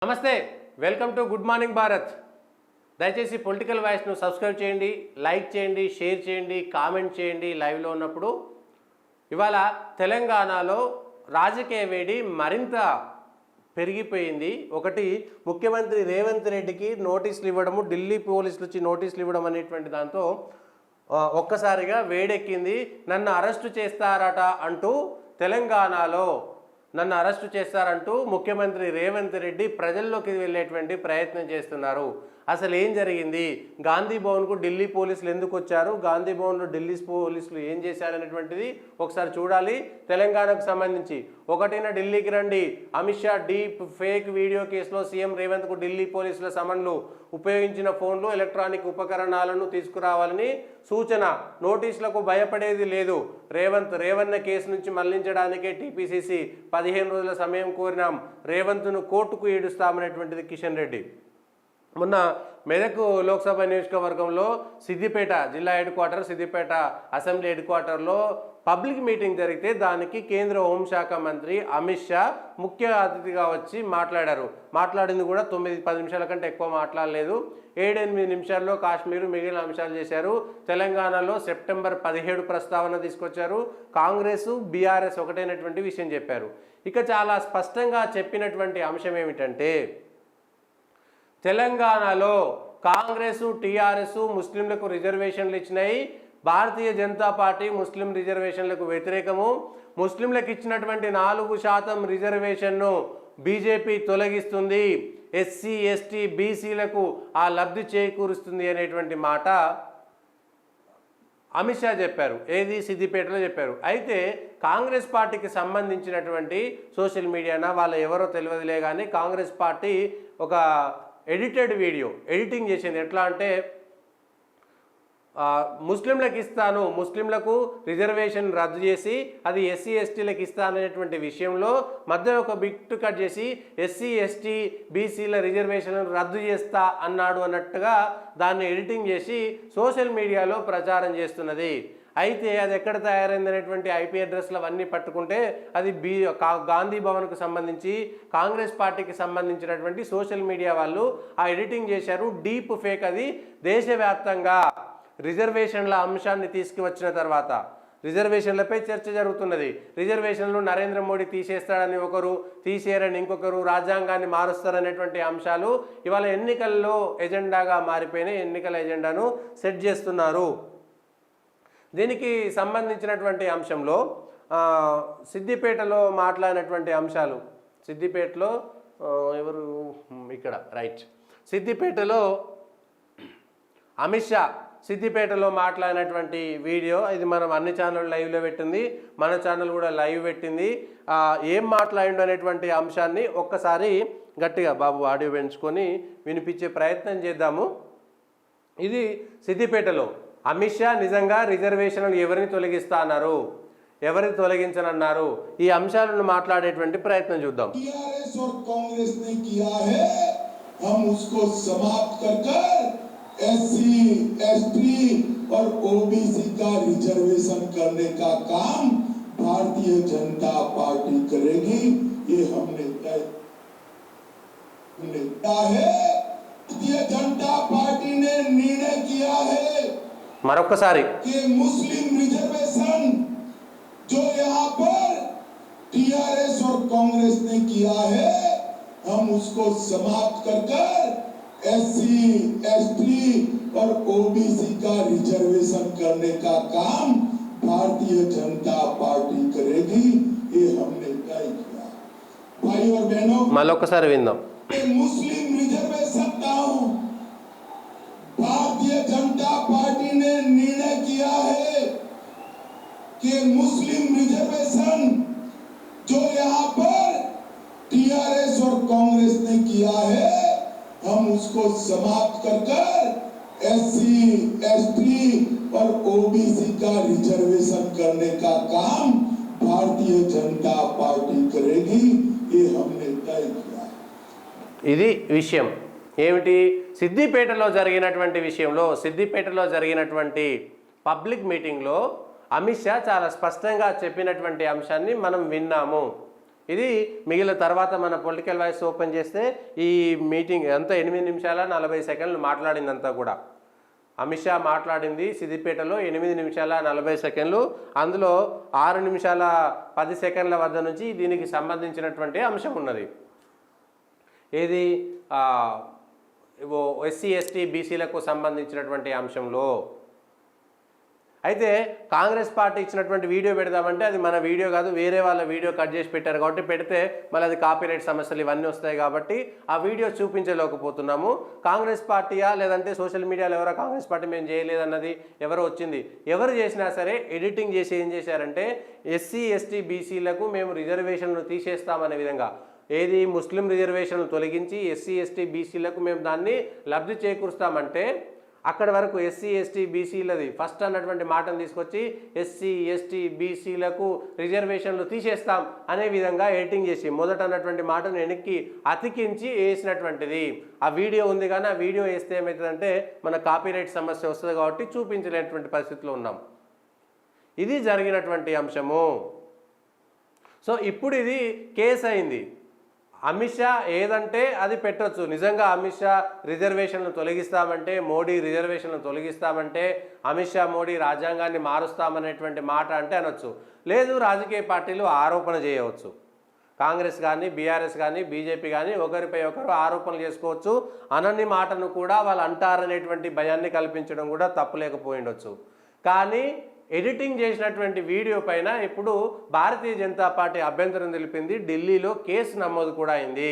నమస్తే, welcome to good morning Bharat. దయచేసి political వాయిస్ను subscribe చేయండి, లైక్ చేయండి, షేర్ చేయండి, కామెంట్ చేయండి. లైవ్లో ఉన్నప్పుడు ఇవాళ తెలంగాణలో రాజకీయ వేడి మరింత పెరిగిపోయింది. ఒకటి, ముఖ్యమంత్రి రేవంత్ రెడ్డికి నోటీసులు ఇవ్వడము, ఢిల్లీ పోలీసులు వచ్చి నోటీసులు ఇవ్వడం అనేటువంటి దాంతో ఒక్కసారిగా వేడెక్కింది. నన్ను అరెస్టు చేస్తారట అంటూ తెలంగాణలో నన్ను అరెస్టు చేస్తారంటూ ముఖ్యమంత్రి రేవంత్ రెడ్డి ప్రజల్లోకి వెళ్ళేటువంటి ప్రయత్నం చేస్తున్నారు. అసలు ఏం జరిగింది? గాంధీ భవన్కు ఢిల్లీ పోలీసులు ఎందుకు వచ్చారు? గాంధీ భవన్లో ఢిల్లీ పోలీసులు ఏం చేశారనేటువంటిది ఒకసారి చూడాలి. తెలంగాణకు సంబంధించి ఒకటైనా ఢిల్లీకి రండి, Amit Shah deep fake video కేసులో సీఎం రేవంత్కు ఢిల్లీ పోలీసుల సమన్లు, ఉపయోగించిన ఫోన్లు, ఎలక్ట్రానిక్ ఉపకరణాలను తీసుకురావాలని సూచన. నోటీసులకు భయపడేది లేదు. రేవన్న కేసు నుంచి మళ్లించడానికే టీపీసీసీ 15 రోజుల సమయం కోరినాం. రేవంత్ను కోర్టుకు ఈడుస్తామనేటువంటిది కిషన్ రెడ్డి. మొన్న మెదక్ లోక్సభ నియోజకవర్గంలో సిద్దిపేట జిల్లా head quarter, Siddipet assembly head క్వార్టర్లో పబ్లిక్ మీటింగ్ జరిగితే దానికి కేంద్ర హోంశాఖ మంత్రి అమిత్ షా ముఖ్య అతిథిగా వచ్చి మాట్లాడారు. మాట్లాడింది కూడా 9-10 నిమిషాల కంటే ఎక్కువ మాట్లాడలేదు. 7-8 నిమిషాల్లో కాశ్మీరు మిగిలిన అంశాలు చేశారు. తెలంగాణలో సెప్టెంబర్ 17 ప్రస్తావన తీసుకొచ్చారు. కాంగ్రెస్ బీఆర్ఎస్ ఒకటైనటువంటి విషయం చెప్పారు. ఇక చాలా స్పష్టంగా చెప్పినటువంటి అంశం ఏమిటంటే, తెలంగాణలో కాంగ్రెస్ టీఆర్ఎస్ ముస్లింలకు రిజర్వేషన్లు ఇచ్చినాయి. భారతీయ జనతా పార్టీ ముస్లిం రిజర్వేషన్లకు వ్యతిరేకము. ముస్లింలకు ఇచ్చినటువంటి 4% రిజర్వేషన్ను బీజేపీ తొలగిస్తుంది, ఎస్సీ ఎస్టీ బీసీలకు ఆ లబ్ధి చేకూరుస్తుంది అనేటువంటి మాట అమిత్ షా చెప్పారు. ఏది? సిద్దిపేటలో చెప్పారు. అయితే కాంగ్రెస్ పార్టీకి సంబంధించినటువంటి సోషల్ మీడియానా వాళ్ళ ఎవరో తెలియదులే కానీ కాంగ్రెస్ పార్టీ ఒక ఎడిటెడ్ వీడియో ఎడిటింగ్ చేసింది. ఎట్లా అంటే, ముస్లింలకు ఇస్తాను, ముస్లింలకు రిజర్వేషన్ రద్దు చేసి అది ఎస్సీ ఎస్టీలకు ఇస్తాననేటువంటి విషయంలో మధ్యలో ఒక బిట్ కట్ చేసి ఎస్సీ ఎస్టీ బీసీల రిజర్వేషన్లను రద్దు చేస్తా అన్నాడు అన్నట్టుగా దాన్ని ఎడిటింగ్ చేసి సోషల్ మీడియాలో ప్రచారం చేస్తున్నది. అయితే అది ఎక్కడ తయారైంది అనేటువంటి ఐపీ అడ్రస్లు అవన్నీ పట్టుకుంటే అది గాంధీ భవన్కు సంబంధించి కాంగ్రెస్ పార్టీకి సంబంధించినటువంటి సోషల్ మీడియా వాళ్ళు ఆ ఎడిటింగ్ చేశారు. డీప్ ఫేక్ అది. దేశవ్యాప్తంగా రిజర్వేషన్ల అంశాన్ని తీసుకువచ్చిన తర్వాత రిజర్వేషన్లపై చర్చ జరుగుతున్నది. రిజర్వేషన్లు నరేంద్ర మోడీ తీసేస్తాడని ఒకరు, తీసేయరని ఇంకొకరు, రాజ్యాంగాన్ని మారుస్తారనేటువంటి అంశాలు ఇవాళ ఎన్నికల్లో ఎజెండాగా మారిపోయినాయి. ఎన్నికల ఎజెండాను సెట్ చేస్తున్నారు. దీనికి సంబంధించినటువంటి అంశంలో సిద్దిపేటలో మాట్లాడినటువంటి అంశాలు, సిద్దిపేటలో ఎవరు ఇక్కడ రైట్, సిద్దిపేటలో అమిత్ షా సిద్దిపేటలో మాట్లాడినటువంటి వీడియో ఇది మనం అన్ని ఛానల్ లైవ్లో పెట్టింది, మన ఛానల్ కూడా లైవ్ పెట్టింది. ఏం మాట్లాడిండు అనేటువంటి అంశాన్ని ఒక్కసారి గట్టిగా బాబు ఆడియో పెంచుకొని వినిపించే ప్రయత్నం చేద్దాము. ఇది సిద్దిపేటలో అమిత్ షా నిజంగా రిజర్వేషన్లు ఎవరిని తొలగిస్తా అన్నారు, ఎవరిని తొలగించనన్నారు, ఈ అంశాలను మాట్లాడేటువంటి ప్రయత్నం చూద్దాం. एससी, एसटी और ओबीसी का रिजर्वेशन करने का काम भारतीय जनता पार्टी करेगी, ये हमने तय है। भारतीय जनता पार्टी ने निर्णय किया है मरొక్కసారి कि मुस्लिम रिजर्वेशन जो यहाँ पर टीआरएस और कांग्रेस ने किया है, हम उसको समाप्त कर एससी, एसटी और ओबीसी का रिजर्वेशन करने का काम भारतीय जनता पार्टी करेगी, ये हमने तय किया। भाई और बहनों, మరొక్కసారి విందాం. मुस्लिम रिजर्वेशन का भारतीय जनता पार्टी ने निर्णय किया है कि मुस्लिम रिजर्वेशन जो यहाँ पर टीआरएस और कांग्रेस ने किया है, हम उसको समाप्त कर एससी, एसटी और ओबीसी का रिजर्वेशन करने का काम भारतीय जनता पार्टी करेगी, ये हमने तय किया। ఇది విషయం ఏమిటి? సిద్దిపేటలో జరిగినటువంటి విషయంలో, సిద్దిపేటలో జరిగినటువంటి పబ్లిక్ మీటింగ్లో అమిత్ షా చాలా స్పష్టంగా చెప్పినటువంటి అంశాన్ని మనం విన్నాము. ఇది మిగిలిన తర్వాత మన పొలిటికల్ వాయిస్ ఓపెన్ చేస్తే ఈ మీటింగ్ అంతా 8 నిమిషాల 40 సెకండ్లు మాట్లాడిందంతా కూడా. అమిత్ షా మాట్లాడింది సిద్దిపేటలో 8 నిమిషాల 40 సెకండ్లు. అందులో 6 నిమిషాల 10 సెకండ్ల వద్ద నుంచి దీనికి సంబంధించినటువంటి అంశం ఉన్నది. ఏది ఎస్సీ ఎస్టీ బీసీలకు సంబంధించినటువంటి అంశంలో. అయితే కాంగ్రెస్ పార్టీ ఇచ్చినటువంటి వీడియో పెడదామంటే అది మన వీడియో కాదు, వేరే వాళ్ళ వీడియో కట్ చేసి పెట్టారు కాబట్టి పెడితే మళ్ళీ అది కాపీరైట్ సమస్యలు ఇవన్నీ వస్తాయి కాబట్టి ఆ వీడియో చూపించలేకపోతున్నాము. కాంగ్రెస్ పార్టీయా లేదంటే సోషల్ మీడియాలో ఎవరో కాంగ్రెస్ పార్టీ మేము చేయలేదన్నది ఎవరో వచ్చింది. ఎవరు చేసినా సరే ఎడిటింగ్ చేసి ఏం చేశారంటే ఎస్సీ ఎస్టీ బీసీలకు మేము రిజర్వేషన్లు తీసేస్తామనే విధంగా, ఏది ముస్లిం రిజర్వేషన్లు తొలగించి ఎస్సీ ఎస్టీ బీసీలకు మేము దాన్ని లబ్ధి చేకూరుస్తామంటే అక్కడి వరకు ఎస్సీ ఎస్టీ బీసీలది ఫస్ట్ అన్నటువంటి మాటను తీసుకొచ్చి ఎస్సీ ఎస్టీ బీసీలకు రిజర్వేషన్లు తీసేస్తాం అనే విధంగా ఎడిటింగ్ చేసి మొదట అన్నటువంటి మాటను వెనక్కి అతికించి వేసినటువంటిది. ఆ వీడియో ఉంది కానీ ఆ వీడియో వేస్తే ఏమవుతుందంటే మన కాపీరైట్ సమస్య వస్తుంది కాబట్టి చూపించలేనటువంటి పరిస్థితిలో ఉన్నాం. ఇది జరిగినటువంటి అంశము. సో ఇప్పుడు ఇది కేసు అయింది. అమిత్ షా ఏదంటే అది పెట్టొచ్చు. నిజంగా అమిత్ షా రిజర్వేషన్లు తొలగిస్తామంటే, మోడీ రిజర్వేషన్లు తొలగిస్తామంటే, అమిత్ షా మోడీ రాజ్యాంగాన్ని మారుస్తామనేటువంటి మాట అంటే అనొచ్చు. లేదు, రాజకీయ పార్టీలు ఆరోపణ చేయవచ్చు. కాంగ్రెస్ కానీ బీఆర్ఎస్ కానీ బీజేపీ కానీ ఒకరిపై ఒకరు ఆరోపణలు చేసుకోవచ్చు. అనన్ని మాటను కూడా వాళ్ళు అంటారనేటువంటి భయాన్ని కల్పించడం కూడా తప్పులేకపోయిండొచ్చు. కానీ ఎడిటింగ్ చేసినటువంటి వీడియో పైన ఇప్పుడు భారతీయ జనతా పార్టీ అభ్యంతరం తెలిపింది. ఢిల్లీలో కేసు నమోదు కూడా అయింది.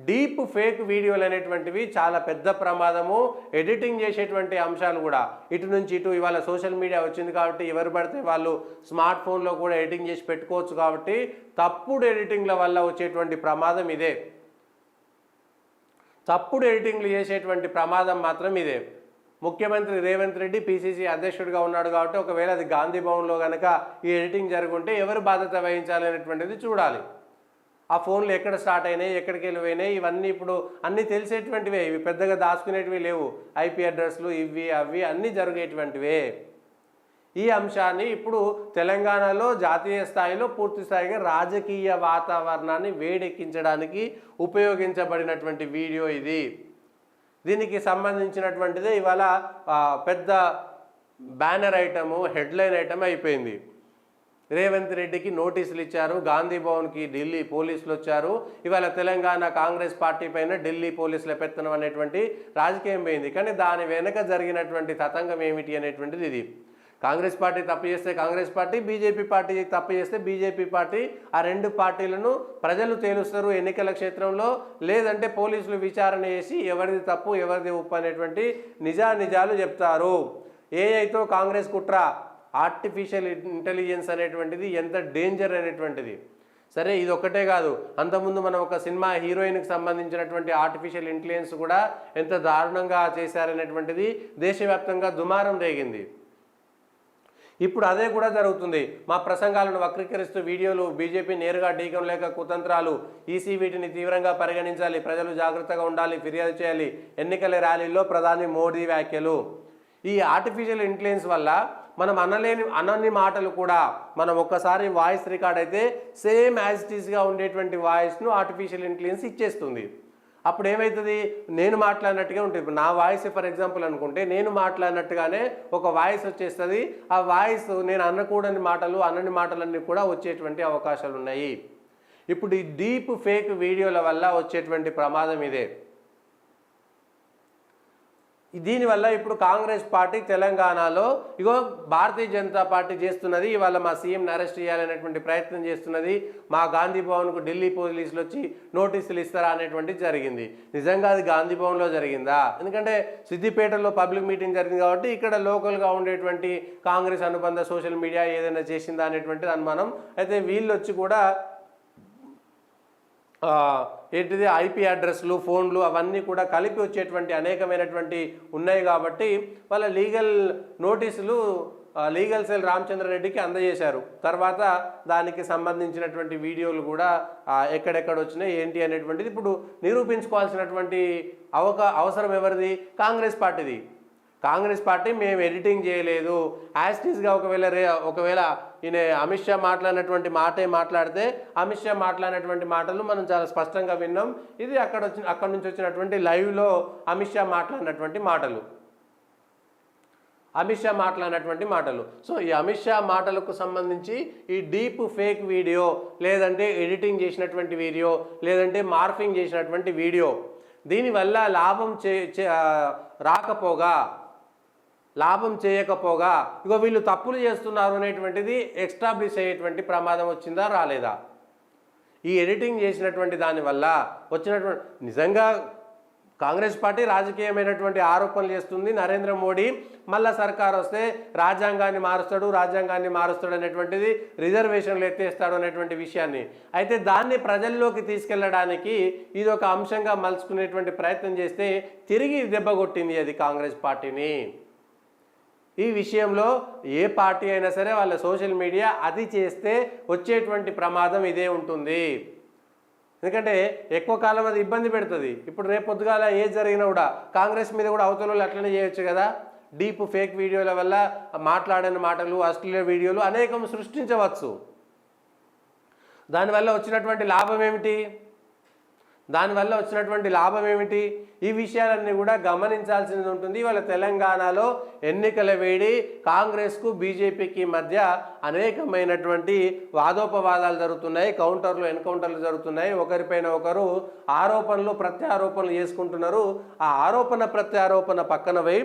డీప్ ఫేక్ వీడియోలు అనేటువంటివి చాలా పెద్ద ప్రమాదము. ఎడిటింగ్ చేసేటువంటి అంశాలు కూడా ఇటు నుంచి ఇటు ఇవాళ సోషల్ మీడియా వచ్చింది కాబట్టి ఎవరు పడితే వాళ్ళు స్మార్ట్ ఫోన్లో కూడా ఎడిటింగ్ చేసి పెట్టుకోవచ్చు. కాబట్టి తప్పుడు ఎడిటింగ్ల వల్ల వచ్చేటువంటి ప్రమాదం ఇదే. తప్పుడు ఎడిటింగ్లు చేసేటువంటి ప్రమాదం మాత్రం ఇదే. ముఖ్యమంత్రి రేవంత్ రెడ్డి పిసిసి అధ్యక్షుడిగా ఉన్నాడు కాబట్టి ఒకవేళ అది గాంధీ భవన్లో కనుక ఈ ఎడిటింగ్ జరుగుంటే ఎవరు బాధ్యత వహించాలి అనేటువంటిది చూడాలి. ఆ ఫోన్లు ఎక్కడ స్టార్ట్ అయినాయి, ఎక్కడికి వెళ్ళిపోయినాయి, ఇవన్నీ ఇప్పుడు అన్నీ తెలిసేటువంటివే. ఇవి పెద్దగా దాచుకునేటివి లేవు. ఐపీ అడ్రస్లు ఇవి అవి అన్నీ జరిగేటువంటివే. ఈ అంశాన్ని ఇప్పుడు తెలంగాణలో జాతీయ స్థాయిలో పూర్తి స్థాయిగా రాజకీయ వాతావరణాన్ని వేడెక్కించడానికి ఉపయోగించబడినటువంటి వీడియో ఇది. దీనికి సంబంధించినటువంటిదే ఇవాళ పెద్ద బ్యానర్ ఐటము, హెడ్లైన్ ఐటమ్ అయిపోయింది. రేవంత్ రెడ్డికి నోటీసులు ఇచ్చారు. గాంధీ భవన్కి ఢిల్లీ పోలీసులు వచ్చారు. ఇవాళ తెలంగాణ కాంగ్రెస్ పార్టీ పైన ఢిల్లీ పోలీసుల పెత్తనం అనేటువంటి రాజకీయం పోయింది. కానీ దాని వెనక జరిగినటువంటి తతంగం ఏమిటి అనేటువంటిది ఇది. కాంగ్రెస్ పార్టీ తప్పు చేస్తే కాంగ్రెస్ పార్టీ, బీజేపీ పార్టీ తప్పు చేస్తే బీజేపీ పార్టీ, ఆ రెండు పార్టీలను ప్రజలు తేలుస్తారు ఎన్నికల క్షేత్రంలో. లేదంటే పోలీసులు విచారణ చేసి ఎవరిది తప్పు ఎవరిది ఉప్పు అనేటువంటి నిజాలు చెప్తారు. ఏఐతో కాంగ్రెస్ కుట్ర, ఆర్టిఫిషియల్ ఇంటెలిజెన్స్ అనేటువంటిది ఎంత డేంజర్ అనేటువంటిది. సరే, ఇది ఒక్కటే కాదు, అంతకుముందు మనం ఒక సినిమా హీరోయిన్కి సంబంధించినటువంటి ఆర్టిఫిషియల్ ఇంటెలిజెన్స్ కూడా ఎంత దారుణంగా చేశారనేటువంటిది దేశవ్యాప్తంగా దుమారం రేగింది. ఇప్పుడు అదే కూడా జరుగుతుంది. మా ప్రసంగాలను వక్రీకరిస్తూ వీడియోలు, బీజేపీ నేరుగా ఢీకొనలేక కుతంత్రాలు, ఈసీ వీటిని తీవ్రంగా పరిగణించాలి, ప్రజలు జాగ్రత్తగా ఉండాలి, ఫిర్యాదు చేయాలి, ఎన్నికల ర్యాలీలో ప్రధాని మోడీ వ్యాఖ్యలు. ఈ ఆర్టిఫిషియల్ ఇంటెలిజెన్స్ వల్ల మనం అనని మాటలు కూడా మనం ఒక్కసారి వాయిస్ రికార్డ్ అయితే సేమ్ యాజ్ ఇట్ ఈస్గా ఉండేటువంటి వాయిస్ను ఆర్టిఫిషియల్ ఇంటెలిజెన్స్ ఇచ్చేస్తుంది. అప్పుడు ఏమవుతుంది, నేను మాట్లాడినట్టుగా ఉంటుంది. ఇప్పుడు నా వాయిస్ ఫర్ ఎగ్జాంపుల్ అనుకుంటే నేను మాట్లాడినట్టుగానే ఒక వాయిస్ వచ్చేస్తుంది. ఆ వాయిస్ నేను అనకూడని మాటలు, అనని మాటలన్నీ కూడా వచ్చేటువంటి అవకాశాలు ఉన్నాయి. ఇప్పుడు ఈ డీప్ ఫేక్ వీడియోల వల్ల వచ్చేటువంటి ప్రమాదం ఇదే. దీనివల్ల ఇప్పుడు కాంగ్రెస్ పార్టీ తెలంగాణలో ఇగో భారతీయ జనతా పార్టీ చేస్తున్నది, ఇవాళ మా సీఎంని అరెస్ట్ చేయాలనేటువంటి ప్రయత్నం చేస్తున్నది, మా గాంధీ భవన్కు ఢిల్లీ పోలీసులు వచ్చి నోటీసులు ఇస్తారా అనేటువంటిది జరిగింది. నిజంగా అది గాంధీ భవన్లో జరిగిందా? ఎందుకంటే సిద్దిపేటలో పబ్లిక్ మీటింగ్ జరిగింది కాబట్టి ఇక్కడ లోకల్గా ఉండేటువంటి కాంగ్రెస్ అనుబంధ సోషల్ మీడియా ఏదైనా చేసిందా అనేటువంటిది అనుమానం. అయితే వీళ్ళు వచ్చి కూడా ఏంటిది ఐపీ అడ్రస్లు, ఫోన్లు అవన్నీ కూడా కలిపి వచ్చేటువంటి అనేకమైనటువంటి ఉన్నాయి కాబట్టి వాళ్ళ లీగల్ నోటీసులు లీగల్ సెల్ రామచంద్రారెడ్డికి అందజేశారు. తర్వాత దానికి సంబంధించినటువంటి వీడియోలు కూడా ఎక్కడెక్కడ వచ్చినాయి ఏంటి అనేటువంటిది ఇప్పుడు నిరూపించుకోవాల్సినటువంటి అవసరం ఎవరిది? కాంగ్రెస్ పార్టీది. కాంగ్రెస్ పార్టీ మేము ఎడిటింగ్ చేయలేదు, యాస్టీస్గా ఒకవేళ ఈయన అమిత్ షా మాట్లాడినటువంటి మాటే మాట్లాడితే అమిత్ షా మాట్లాడినటువంటి మాటలు మనం చాలా స్పష్టంగా విన్నాం. ఇది అక్కడ నుంచి వచ్చినటువంటి లైవ్లో అమిత్ షా మాట్లాడినటువంటి మాటలు. సో ఈ అమిత్ షా మాటలకు సంబంధించి ఈ డీప్ ఫేక్ వీడియో, లేదంటే ఎడిటింగ్ చేసినటువంటి వీడియో, లేదంటే మార్ఫింగ్ చేసినటువంటి వీడియో, దీనివల్ల లాభం చేయకపోగా ఇగో వీళ్ళు తప్పులు చేస్తున్నారు అనేటువంటిది ఎస్టాబ్లిష్ అయ్యేటువంటి ప్రమాదం వచ్చిందా రాలేదా? ఈ ఎడిటింగ్ చేసినటువంటి దానివల్ల వచ్చినటువంటి నిజంగా కాంగ్రెస్ పార్టీ రాజకీయమైనటువంటి ఆరోపణలు చేస్తుంది. నరేంద్ర మోడీ మళ్ళా సర్కార్ వస్తే రాజ్యాంగాన్ని మారుస్తాడు అనేటువంటిది, రిజర్వేషన్లు ఎత్తేస్తాడు అనేటువంటి విషయాన్ని, అయితే దాన్ని ప్రజల్లోకి తీసుకెళ్లడానికి ఇది ఒక అంశంగా మలుచుకునేటువంటి ప్రయత్నం చేస్తే తిరిగి దెబ్బ కొట్టింది అది కాంగ్రెస్ పార్టీని. ఈ విషయంలో ఏ పార్టీ అయినా సరే వాళ్ళ సోషల్ మీడియా అది చేస్తే వచ్చేటువంటి ప్రమాదం ఇదే ఉంటుంది. ఎందుకంటే ఎక్కువ కాలం అది ఇబ్బంది పెడుతుంది. ఇప్పుడు రేపు పొద్దుగాల ఏది జరిగినా కూడా కాంగ్రెస్ మీద కూడా అవతల వాళ్ళు అట్లనే చేయొచ్చు కదా. డీప్ ఫేక్ వీడియోల వల్ల మాట్లాడిన మాటలు, అశ్లీల వీడియోలు అనేకం సృష్టించవచ్చు. దానివల్ల వచ్చినటువంటి లాభం ఏమిటి? ఈ విషయాలన్నీ కూడా గమనించాల్సింది ఉంటుంది. ఇవాళ తెలంగాణలో ఎన్నికల వేడి, కాంగ్రెస్కు బీజేపీకి మధ్య అనేకమైనటువంటి వాదోపవాదాలు జరుగుతున్నాయి, ఎన్కౌంటర్లు జరుగుతున్నాయి. ఒకరిపైన ఒకరు ఆరోపణలు ప్రత్యారోపణలు చేసుకుంటున్నారు. ఆ ఆరోపణ ప్రత్యారోపణ పక్కన పోయి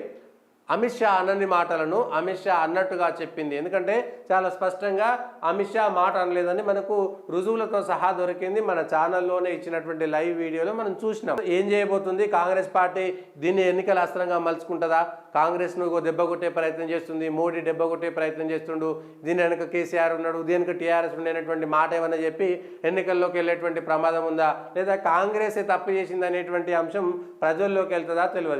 అమిత్ షా అనని మాటలను అమిత్ షా అన్నట్టుగా చెప్పింది. ఎందుకంటే చాలా స్పష్టంగా అమిత్ షా మాట అనలేదని మనకు రుజువులతో సహా దొరికింది. మన ఛానల్లోనే ఇచ్చినటువంటి లైవ్ వీడియోలో మనం చూసినాం. ఏం చేయబోతుంది కాంగ్రెస్ పార్టీ? దీన్ని ఎన్నికల అస్త్రంగా మలుచుకుంటుందా? కాంగ్రెస్ను దెబ్బ కొట్టే ప్రయత్నం చేస్తుంది, మోడీ దెబ్బ కొట్టే ప్రయత్నం చేస్తుండు, దీని వెనక కేసీఆర్ ఉన్నాడు, దీని వెనక టీఆర్ఎస్ ఉండేటువంటి మాట ఏమన్నా చెప్పి ఎన్నికల్లోకి వెళ్ళేటువంటి ప్రమాదం ఉందా? లేదా కాంగ్రెసే తప్పు చేసింది అనేటువంటి అంశం ప్రజల్లోకి వెళ్తుందా తెలియదు.